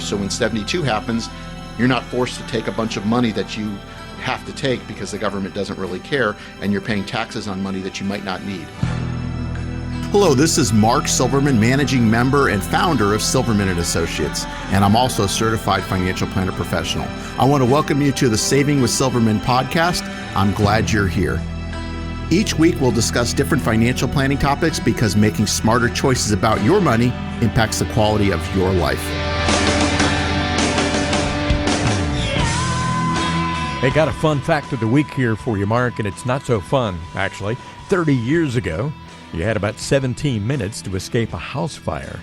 So when 72 happens, you're not forced to take a bunch of money that you have to take because the government doesn't really care, and you're paying taxes on money that you might not need. Hello, this is Mark Silverman, managing member and founder of Silverman & Associates, and I'm also a certified financial planner professional. I want to welcome you to the Saving with Silverman podcast. I'm glad you're here. Each week, we'll discuss different financial planning topics because making smarter choices about your money impacts the quality of your life. Hey, got a fun fact of the week here for you, Mark, and it's not so fun, actually. 30 years ago, you had about 17 minutes to escape a house fire.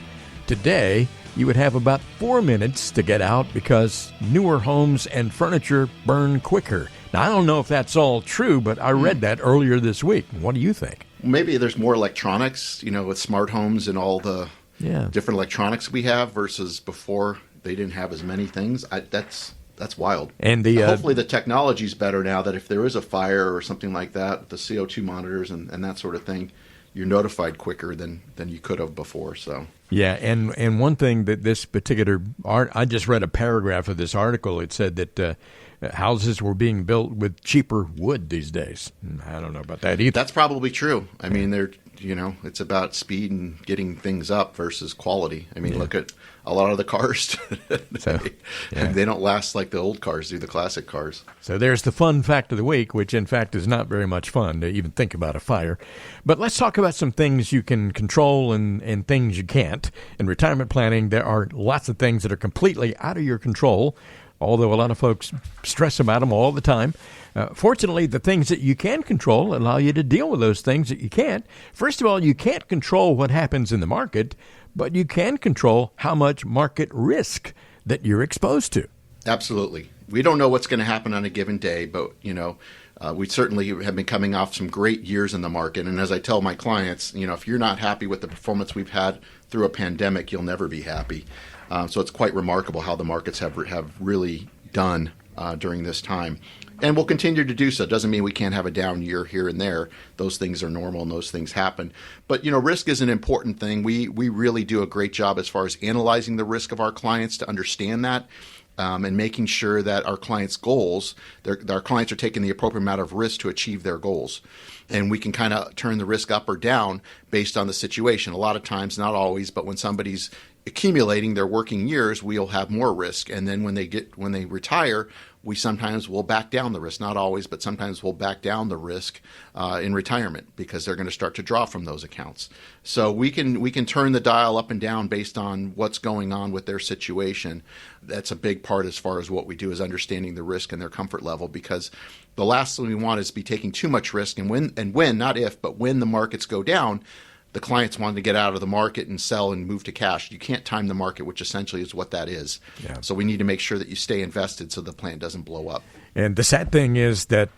Today, you would have about 4 minutes to get out because newer homes and furniture burn quicker. Now, I don't know if that's all true, but I read that earlier this week. What do you think? Maybe there's more electronics, with smart homes and all the different electronics we have versus before they didn't have as many things. That's wild. And hopefully the technology's better now that if there is a fire or something like that, the CO2 monitors and that sort of thing, you're notified quicker than you could have before. So yeah, and one thing that this particular I just read a paragraph of this article. It said that houses were being built with cheaper wood these days. I don't know about that either. That's probably true. I mean, it's about speed and getting things up versus quality. I mean, look at a lot of the cars today. And they don't last like the old cars do, the classic cars. So there's the fun fact of the week, which in fact is not very much fun to even think about a fire. But let's talk about some things you can control and things you can't. In retirement planning, there are lots of things that are completely out of your control, although a lot of folks stress about them all the time. Fortunately, the things that you can control allow you to deal with those things that you can't. First of all, you can't control what happens in the market, but you can control how much market risk that you're exposed to. Absolutely. We don't know what's going to happen on a given day, but, we certainly have been coming off some great years in the market. And as I tell my clients, if you're not happy with the performance we've had through a pandemic, you'll never be happy. So it's quite remarkable how the markets have really done during this time. And we'll continue to do so. It doesn't mean we can't have a down year here and there. Those things are normal and those things happen. But, risk is an important thing. We really do a great job as far as analyzing the risk of our clients to understand that and making sure that our clients' goals, our clients are taking the appropriate amount of risk to achieve their goals. And we can kind of turn the risk up or down based on the situation. A lot of times, not always, but when somebody's accumulating their working years, we'll have more risk. And then when they retire, we sometimes will back down the risk. Not always, but sometimes we'll back down the risk in retirement because they're going to start to draw from those accounts. So we can turn the dial up and down based on what's going on with their situation. That's a big part as far as what we do is understanding the risk and their comfort level, because the last thing we want is to be taking too much risk. And when, not if, but when the markets go down, the clients want to get out of the market and sell and move to cash. You can't time the market, which essentially is what that is. Yeah. So we need to make sure that you stay invested so the plan doesn't blow up. And the sad thing is that,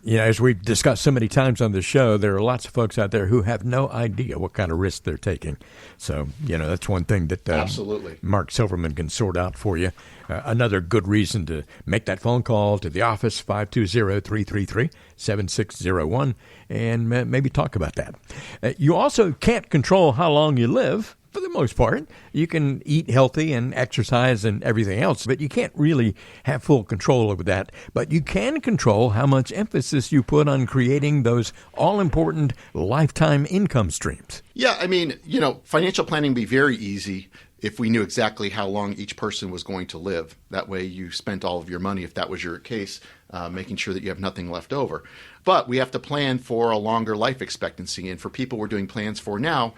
as we've discussed so many times on this show, there are lots of folks out there who have no idea what kind of risk they're taking. So, that's one thing that absolutely Mark Silverman can sort out for you. Another good reason to make that phone call to the office, 520-333-7601, and maybe talk about that. You also can't control how long you live. For the most part, you can eat healthy and exercise and everything else, but you can't really have full control over that. But you can control how much emphasis you put on creating those all-important lifetime income streams. Yeah, I mean, financial planning would be very easy if we knew exactly how long each person was going to live. That way you spent all of your money, if that was your case, making sure that you have nothing left over. But we have to plan for a longer life expectancy. And for people we're doing plans for now,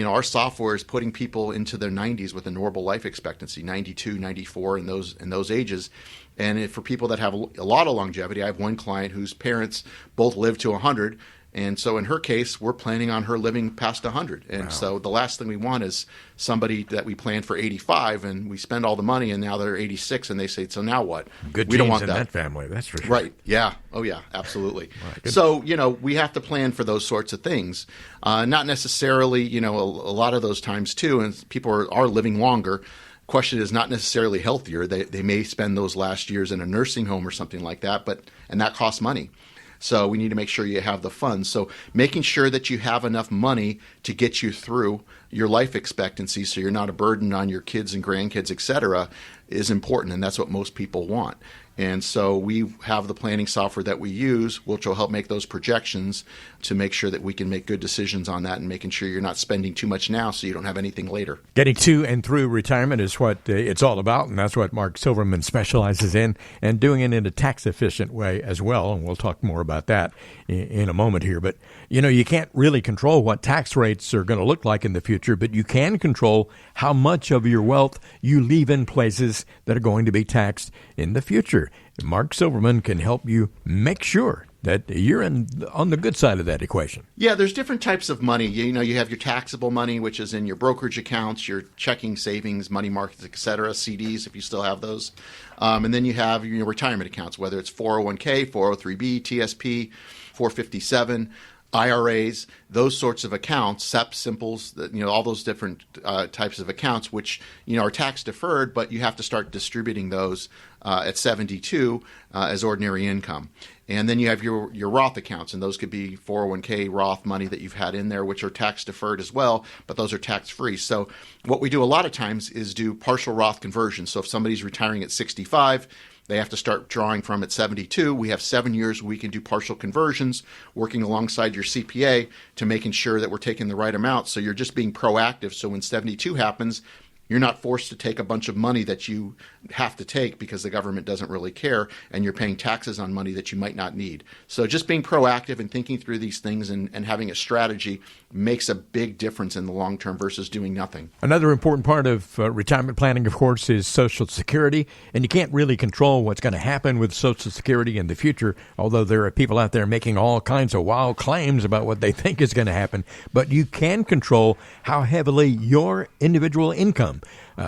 our software is putting people into their 90s with a normal life expectancy, 92, 94 in those ages. And for people that have a lot of longevity, I have one client whose parents both lived to 100. And so in her case, we're planning on her living past 100. And so the last thing we want is somebody that we planned for 85 and we spend all the money and now they're 86 and they say, so now what? Good we don't want that family, that's for sure. Right. Yeah. Oh, yeah, absolutely. Right. So, we have to plan for those sorts of things. Not necessarily, a lot of those times too, and people are living longer. Question is not necessarily healthier. They may spend those last years in a nursing home or something like that, and that costs money. So we need to make sure you have the funds. So making sure that you have enough money to get you through your life expectancy so you're not a burden on your kids and grandkids, et cetera, is important. And that's what most people want. And so we have the planning software that we use, which will help make those projections to make sure that we can make good decisions on that and making sure you're not spending too much now so you don't have anything later. Getting to and through retirement is what it's all about, and that's what Mark Silverman specializes in, and doing it in a tax-efficient way as well, and we'll talk more about that in a moment here. But, you can't really control what tax rates are going to look like in the future, but you can control how much of your wealth you leave in places that are going to be taxed in the future. Mark Silverman can help you make sure that you're on the good side of that equation. Yeah, there's different types of money. You have your taxable money, which is in your brokerage accounts, your checking, savings, money markets, et cetera, CDs, if you still have those. And then you have your retirement accounts, whether it's 401k, 403b, TSP, 457, IRAs, those sorts of accounts, SEP, Simples, all those different types of accounts, which, are tax deferred, but you have to start distributing those at 72 as ordinary income. And then you have your Roth accounts, and those could be 401k Roth money that you've had in there, which are tax deferred as well, but those are tax free. So what we do a lot of times is do partial Roth conversion. So if somebody's retiring at 65, they have to start drawing from at 72. We have 7 years we can do partial conversions, working alongside your CPA to making sure that we're taking the right amount. So you're just being proactive. So when 72 happens, you're not forced to take a bunch of money that you have to take because the government doesn't really care, and you're paying taxes on money that you might not need. So just being proactive and thinking through these things and having a strategy makes a big difference in the long term versus doing nothing. Another important part of retirement planning, of course, is Social Security, and you can't really control what's going to happen with Social Security in the future, although there are people out there making all kinds of wild claims about what they think is going to happen. But you can control how heavily your individual income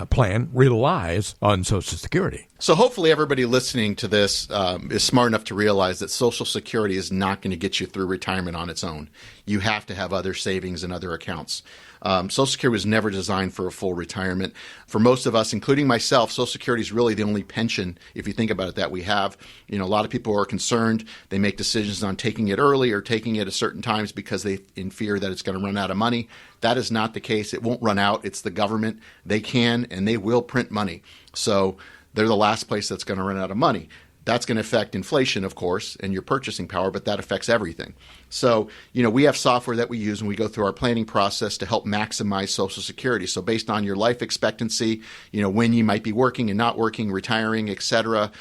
plan relies on Social Security. So hopefully everybody listening to this is smart enough to realize that Social Security is not going to get you through retirement on its own. You have to have other savings and other accounts. Social Security was never designed for a full retirement. For most of us, including myself, Social Security is really the only pension, if you think about it, that we have. A lot of people are concerned. They make decisions on taking it early or taking it at certain times because they in fear that it's going to run out of money. That is not the case. It won't run out. It's the government. They can and they will print money. So they're the last place that's going to run out of money. That's going to affect inflation, of course, and your purchasing power, but that affects everything. So, we have software that we use and we go through our planning process to help maximize Social Security. So based on your life expectancy, when you might be working and not working, retiring, et cetera,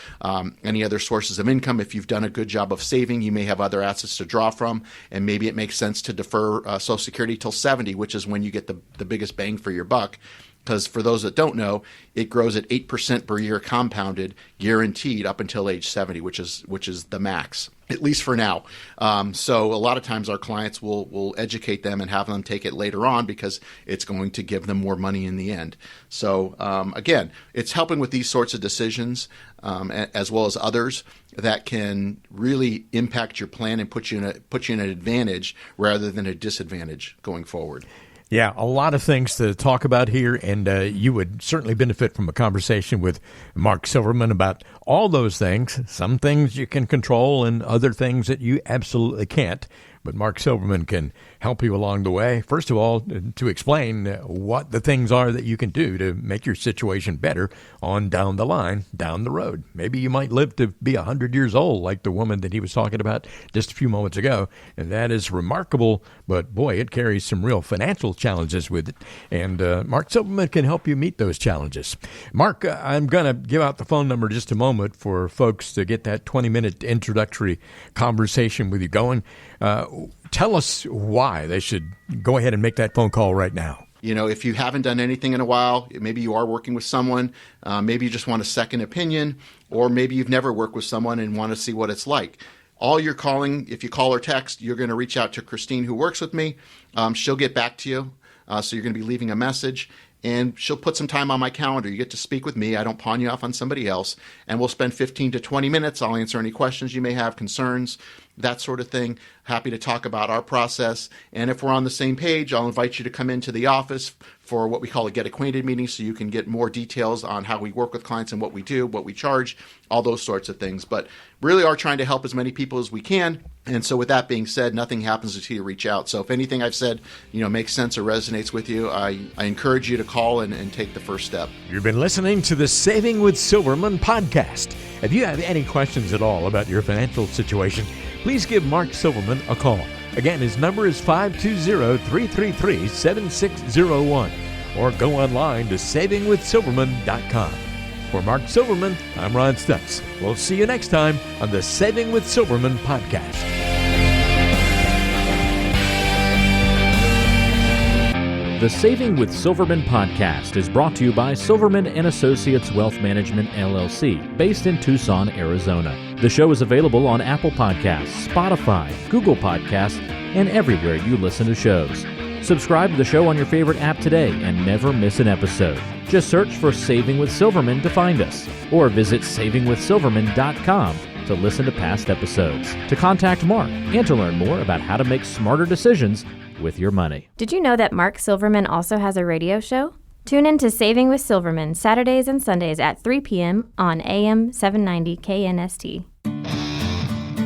any other sources of income, if you've done a good job of saving, you may have other assets to draw from, and maybe it makes sense to defer Social Security till 70, which is when you get the biggest bang for your buck. Because for those that don't know, it grows at 8% per year compounded, guaranteed up until age 70, which is the max, at least for now. So a lot of times our clients will educate them and have them take it later on because it's going to give them more money in the end. So again, it's helping with these sorts of decisions as well as others that can really impact your plan and put you in an advantage rather than a disadvantage going forward. Yeah, a lot of things to talk about here, and you would certainly benefit from a conversation with Mark Silverman about all those things. Some things you can control and other things that you absolutely can't. But Mark Silverman can help you along the way. First of all, to explain what the things are that you can do to make your situation better on down the line, down the road. Maybe you might live to be 100 years old, like the woman that he was talking about just a few moments ago. And that is remarkable, but boy, it carries some real financial challenges with it. And Mark Silverman can help you meet those challenges. Mark, I'm going to give out the phone number just a moment for folks to get that 20-minute introductory conversation with you going. Tell us why they should go ahead and make that phone call right now. If you haven't done anything in a while, maybe you are working with someone, maybe you just want a second opinion, or maybe you've never worked with someone and want to see what it's like. All you're calling, if you call or text, you're going to reach out to Christine, who works with me. She'll get back to you. So you're going to be leaving a message. And she'll put some time on my calendar. You get to speak with me. I don't pawn you off on somebody else. And we'll spend 15 to 20 minutes. I'll answer any questions you may have, concerns. that sort of thing. Happy to talk about our process. And if we're on the same page, I'll invite you to come into the office for what we call a Get Acquainted meeting, so you can get more details on how we work with clients and what we do, what we charge, all those sorts of things. But really are trying to help as many people as we can. And so with that being said, nothing happens until you reach out. So if anything I've said, makes sense or resonates with you, I encourage you to call and take the first step. You've been listening to the Saving with Silverman podcast. If you have any questions at all about your financial situation, please give Mark Silverman a call. Again, his number is 520-333-7601, or go online to savingwithsilverman.com. For Mark Silverman, I'm Ron Stutz. We'll see you next time on the Saving with Silverman podcast. The Saving with Silverman podcast is brought to you by Silverman & Associates Wealth Management, LLC, based in Tucson, Arizona. The show is available on Apple Podcasts, Spotify, Google Podcasts, and everywhere you listen to shows. Subscribe to the show on your favorite app today and never miss an episode. Just search for Saving with Silverman to find us, or visit savingwithsilverman.com to listen to past episodes, to contact Mark, and to learn more about how to make smarter decisions with your money. Did you know that Mark Silverman also has a radio show? Tune in to Saving with Silverman Saturdays and Sundays at 3 p.m. on AM 790 KNST.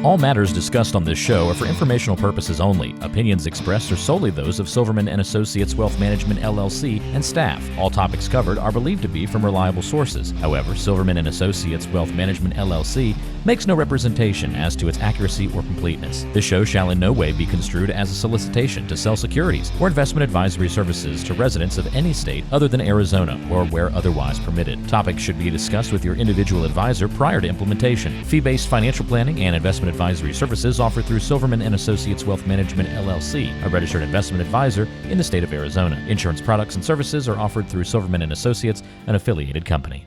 All matters discussed on this show are for informational purposes only. Opinions expressed are solely those of Silverman & Associates Wealth Management, LLC, and staff. All topics covered are believed to be from reliable sources. However, Silverman & Associates Wealth Management, LLC makes no representation as to its accuracy or completeness. This show shall in no way be construed as a solicitation to sell securities or investment advisory services to residents of any state other than Arizona or where otherwise permitted. Topics should be discussed with your individual advisor prior to implementation. Fee-based financial planning and investment advisory services offered through Silverman & Associates Wealth Management, LLC, a registered investment advisor in the state of Arizona. Insurance products and services are offered through Silverman & Associates, an affiliated company.